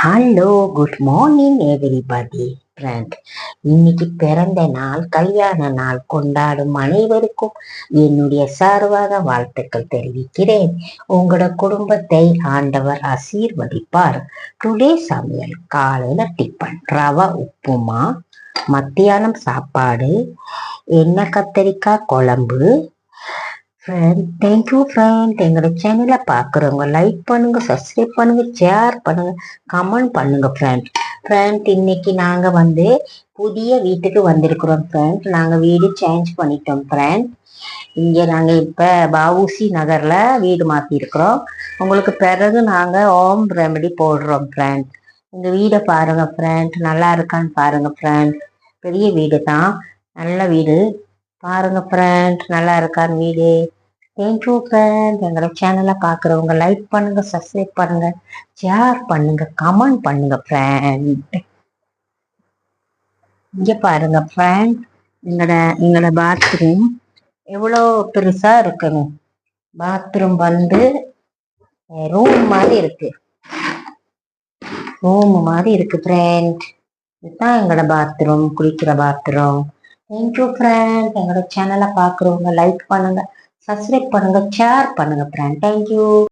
Hello, good morning everybody. Friend, இன்னைக்கு பிறந்த நாள், கல்யாண நாள் கொண்டாடும் அனைவருக்கும் என்னுடைய சார்பாக வாழ்த்துக்கள் தெரிவிக்கிறேன். உங்களோட குடும்பத்தை ஆண்டவர் ஆசீர்வதிப்பார். டுடே சமையல்: காலையில டிஃபன் ரவா உப்புமா, மத்தியானம் சாப்பாடு எண்ணெய் கத்திரிக்காய் குழம்பு. Friend, thank you friend. எங்களோட சேனலை பார்க்குறவங்க லைக் பண்ணுங்க, சப்ஸ்கிரைப் பண்ணுங்க, ஷேர் பண்ணுங்க, கமெண்ட் பண்ணுங்க ஃப்ரெண்ட். ஃப்ரெண்ட், இன்னைக்கு நாங்கள் புதிய வீட்டுக்கு வந்திருக்கிறோம் ஃப்ரெண்ட். நாங்கள் வீடு சேஞ்ச் பண்ணிட்டோம் ஃப்ரெண்ட். இங்கே நாங்கள் இப்போ வஉசி நகரில் வீடு மாற்றிருக்கிறோம். உங்களுக்கு பிறகு நாங்கள் ஹோம் ரெமெடி போடுறோம் ஃப்ரெண்ட். இந்த வீடை பாருங்கள் ஃப்ரெண்ட், நல்லா இருக்கான்னு பாருங்கள் ஃப்ரெண்ட். பெரிய வீடு தான், நல்ல வீடு பாருங்க ஃப்ரெண்ட், நல்லா இருக்கான்னு வீடு. Thank you friend. எங்களோட சேனலை பார்க்குறவங்க லைக் பண்ணுங்க, சப்ஸ்கிரைப் பண்ணுங்க, ஷேர் பண்ணுங்க, கமெண்ட் பண்ணுங்க ஃப்ரெண்ட். இங்க பாருங்க ஃப்ரெண்ட், எங்களோட பாத்ரூம் எவ்வளோ பெருசா இருக்குங்க. பாத்ரூம் ரூம் மாதிரி இருக்கு, ரூம் மாதிரி இருக்கு ஃப்ரெண்ட். இதுதான் எங்களோட பாத்ரூம், குளிக்கிற பாத்ரூம். Thank you friend. எங்களோட சேனலை பார்க்குறவங்க லைக் பண்ணுங்க, சப்ஸ்கிரைப் பண்ணுங்க, ஷேர் பண்ணுங்க ஃப்ரெண்ட். தேங்க்யூ.